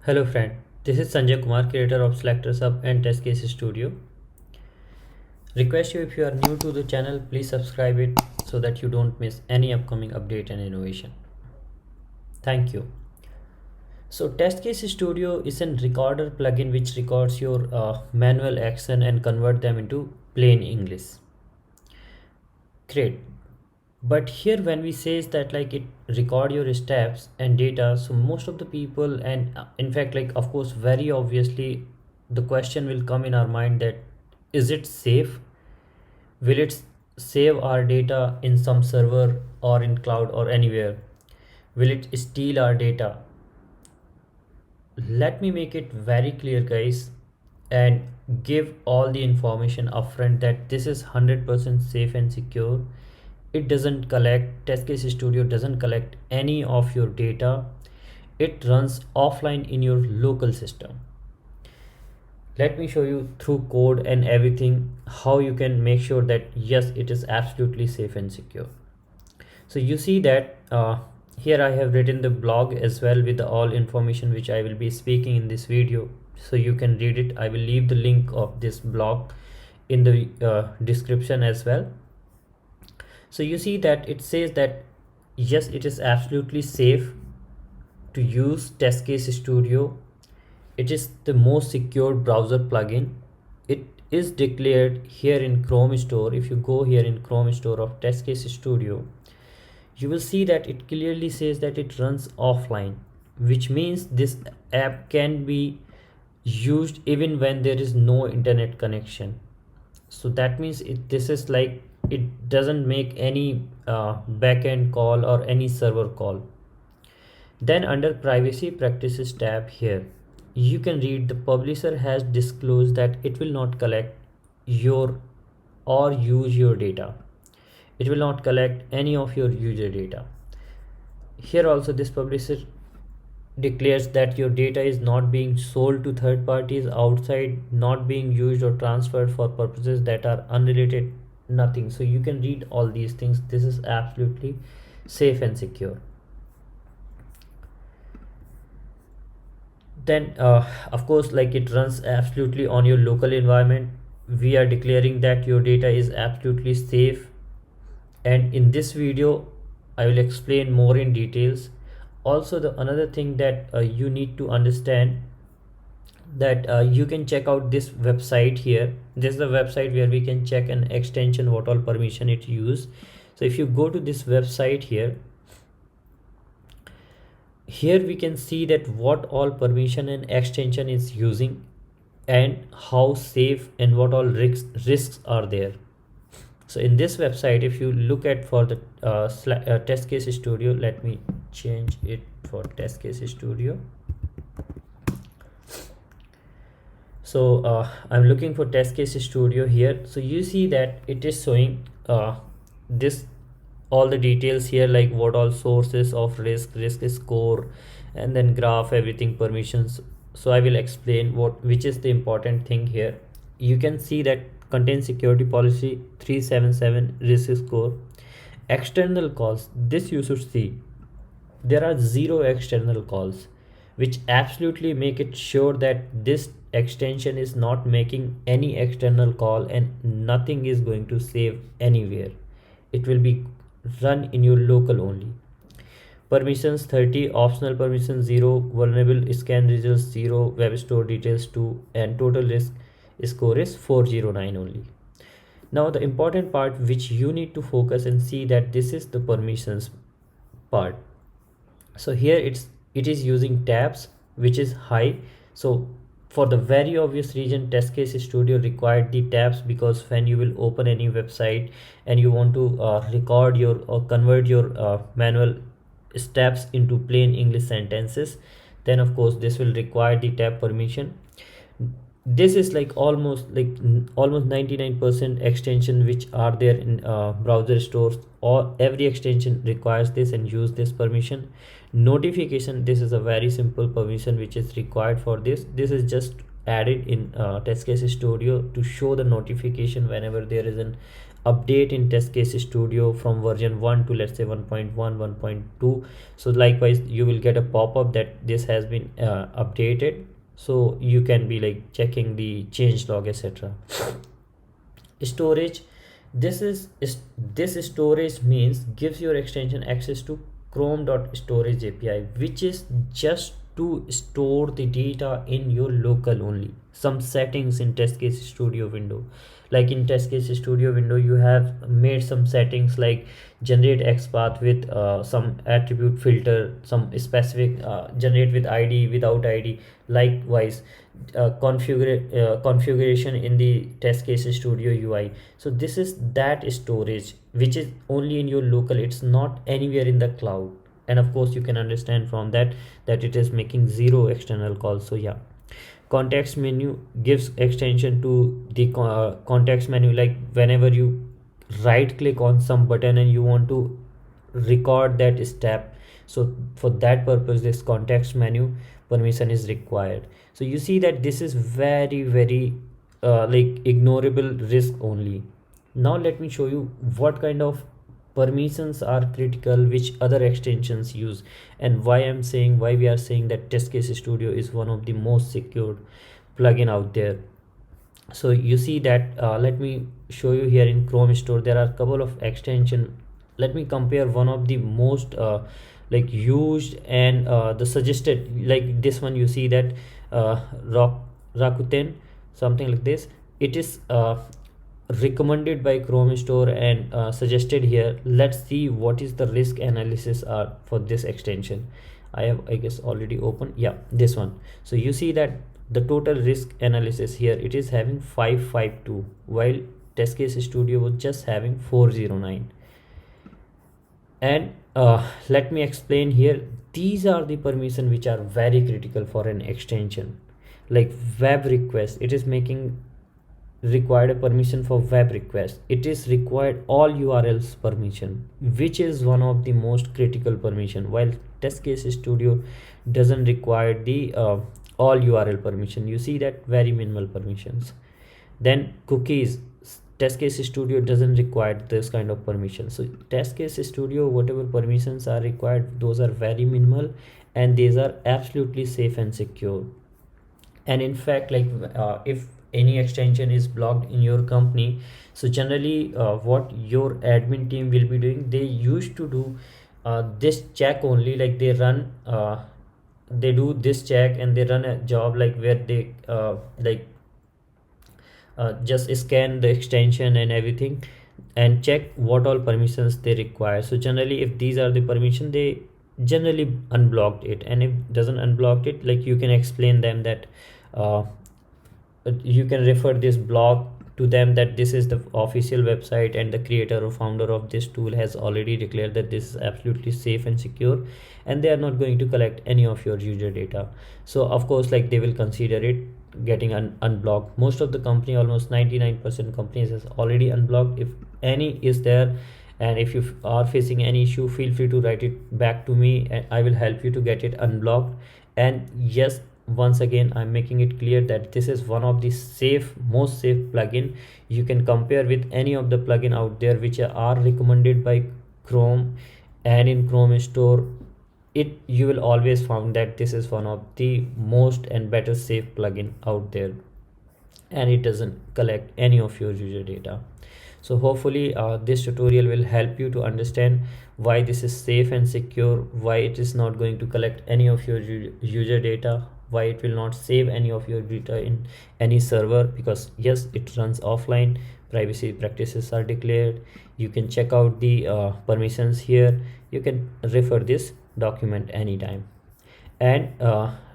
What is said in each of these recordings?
Hello friend, this is Sanjay Kumar, creator of SelectorsHub and TestCase Studio. Request you, if you are new to the channel, please subscribe it so that you don't miss any upcoming update and innovation. Thank you. So TestCase Studio is a recorder plugin which records your manual action and convert them into plain English. Great. But here when we say that like it record your steps and data, so most of the people, and in fact, like of course very obviously the question will come in our mind that is it safe? Will it save our data in some server or in cloud or anywhere? Will it steal our data? Let me make it very clear, guys, and give all the information upfront that this is 100% safe and secure. It doesn't collect, TestCase Studio doesn't collect any of your data. It runs offline in your local system. Let me show you through code and everything how you can make sure that yes, it is absolutely safe and secure. So you see that here I have written the blog as well with the all information which I will be speaking in this video, so you can read it. I will leave the link of this blog in the description as well. So you see that it says that yes, it is absolutely safe to use TestCase Studio. It is the most secure browser plugin. It is declared here in Chrome Store. If you go here in Chrome Store of TestCase Studio, you will see that it clearly says that it runs offline, which means this app can be used even when there is no internet connection. So that means this is like it doesn't make any backend call or any server call. Then under privacy practices tab here, you can read the publisher has disclosed that it will not collect your or use your data. It will not collect any of your user data. Here also this publisher declares that your data is not being sold to third parties outside, not being used or transferred for purposes that are unrelated, nothing. So you can read all these things. This is absolutely safe and secure. Then of course, like it runs absolutely on your local environment. We are declaring that your data is absolutely safe, and in this video I will explain more in details. Also, the another thing that you need to understand that you can check out this website here. This is the website where we can check an extension what all permission it use. So if you go to this website here we can see that what all permission and extension is using and how safe and what all risks are there. So in this website, if you look at for the TestCase Studio, let me change it for TestCase Studio. So I'm looking for TestCase Studio here. So you see that it is showing this all the details here, like what all sources of risk score, and then graph everything permissions. So I will explain which is the important thing here. You can see that content security policy 377 risk score. External calls, this you should see there are 0 external calls, which absolutely make it sure that this extension is not making any external call and nothing is going to save anywhere. It will be run in your local only. Permissions 30, optional permissions 0, vulnerable scan results 0, web store details 2, and total risk score is 409 only. Now the important part which you need to focus and see that this is the permissions part. So here it is using tabs, which is high. So for the very obvious reason, TestCase Studio required the tabs, because when you will open any website and you want to record your or convert your manual steps into plain English sentences, then of course this will require the tab permission. This is like almost 99% extension which are there in browser stores, or every extension requires this and use this permission. Notification, this is a very simple permission which is required for this. This is just added in TestCase Studio to show the notification whenever there is an update in test case studio from version 1 to let's say 1.1 1.2. so likewise you will get a pop-up that this has been updated, so you can be like checking the change log, etc. Storage, this storage means gives your extension access to chrome.storage API, which is just to store the data in your local only. Some settings in test case studio window, like in test case studio window you have made some settings like generate XPath with some attribute filter, some specific generate with ID, without ID. Likewise configuration in the test case studio UI. So this is that storage which is only in your local, it's not anywhere in the cloud. And of course you can understand from that that it is making 0 external calls. So yeah, context menu gives extension to the context menu, like whenever you right click on some button and you want to record that step, so for that purpose this context menu permission is required. So you see that this is very like ignorable risk only. Now let me show you what kind of permissions are critical which other extensions use, and why we are saying that test case studio is one of the most secured plugin out there. So you see that let me show you here in Chrome store there are a couple of extension. Let me compare one of the most like used and the suggested, like this one you see that Rakuten, something like this. It is recommended by Chrome store and suggested here. Let's see what is the risk analysis for this extension. I guess already opened, yeah, this one. So you see that the total risk analysis here, it is having 552 while test case studio was just having 409. And let me explain here, these are the permission which are very critical for an extension. Like web request, it is making required a permission for web request. It is required all URLs permission, which is one of the most critical permission, while test case studio doesn't require the all URL permission. You see that very minimal permissions. Then cookies, test case studio doesn't require this kind of permission. So test case studio, whatever permissions are required, those are very minimal and these are absolutely safe and secure. And in fact, like if any extension is blocked in your company, so generally what your admin team will be doing, they used to do this check only, like they do this check and they run a job like where they just scan the extension and everything and check what all permissions they require. So generally if these are the permission, they generally unblocked it, and if doesn't unblock it, like you can explain them that you can refer this blog to them that this is the official website and the creator or founder of this tool has already declared that this is absolutely safe and secure and they are not going to collect any of your user data. So of course, like they will consider it getting unblocked. Most of the company, almost 99% companies has already unblocked. If any is there and if you are facing any issue, feel free to write it back to me and I will help you to get it unblocked. And yes, once again I'm making it clear that this is one of the most safe plugin. You can compare with any of the plugin out there which are recommended by Chrome, and in Chrome store you will always find that this is one of the most and better safe plugin out there, and it doesn't collect any of your user data. So hopefully this tutorial will help you to understand why this is safe and secure, why it is not going to collect any of your user data, why it will not save any of your data in any server, because yes, it runs offline, privacy practices are declared. You can check out the permissions here. You can refer this document anytime. And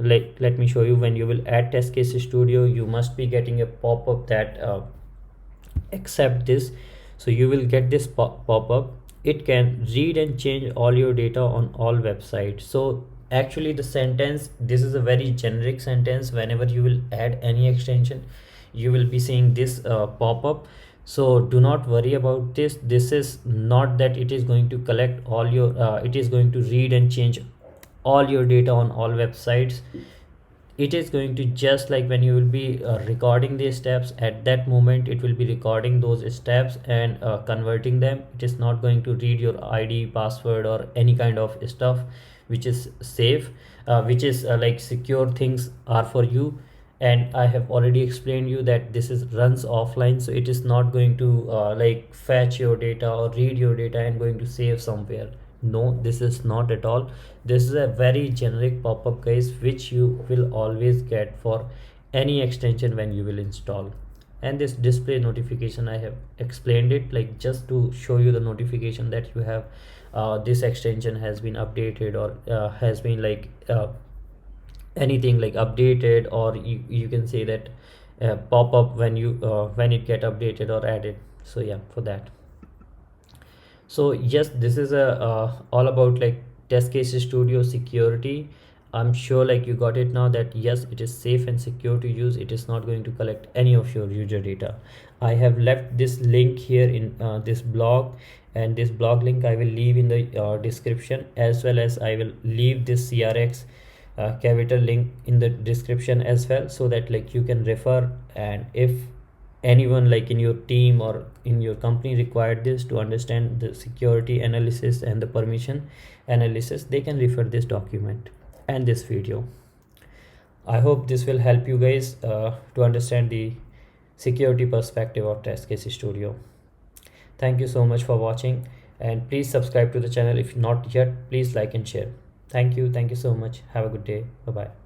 let me show you, when you will add TestCase Studio, you must be getting a pop-up that accept this. So you will get this pop-up. It can read and change all your data on all websites. So actually the sentence, this is a very generic sentence. Whenever you will add any extension, you will be seeing this pop-up. So do not worry about this. This is not that it is going to collect all your it is going to read and change all your data on all websites. it is going to, just like when you will be recording these steps, at that moment it will be recording those steps and converting them. It is not going to read your id, password, or any kind of stuff which is safe, which is like secure things are for you. And I have already explained you that this is runs offline, so it is not going to like fetch your data or read your data and going to save somewhere. No, this is not at all. This is a very generic pop-up, guys, which you will always get for any extension when you will install. And this display notification, I have explained it like just to show you the notification that you have this extension has been updated, or has been like anything like updated, or you can say that pop up when you when it get updated or added. So yeah, for that. So yes, this is a all about like test case studio security. I'm sure like you got it now, that yes, it is safe and secure to use. It is not going to collect any of your user data. I have left this link here in this blog, and this blog link I will leave in the description, as well as I will leave this crx cavitar link in the description as well, so that like you can refer. And if anyone like in your team or in your company required this to understand the security analysis and the permission analysis, they can refer this document and this video. I hope this will help you guys to understand the security perspective of test case studio. Thank you so much for watching, and please subscribe to the channel if not yet. Please like and share. Thank you so much. Have a good day. Bye bye.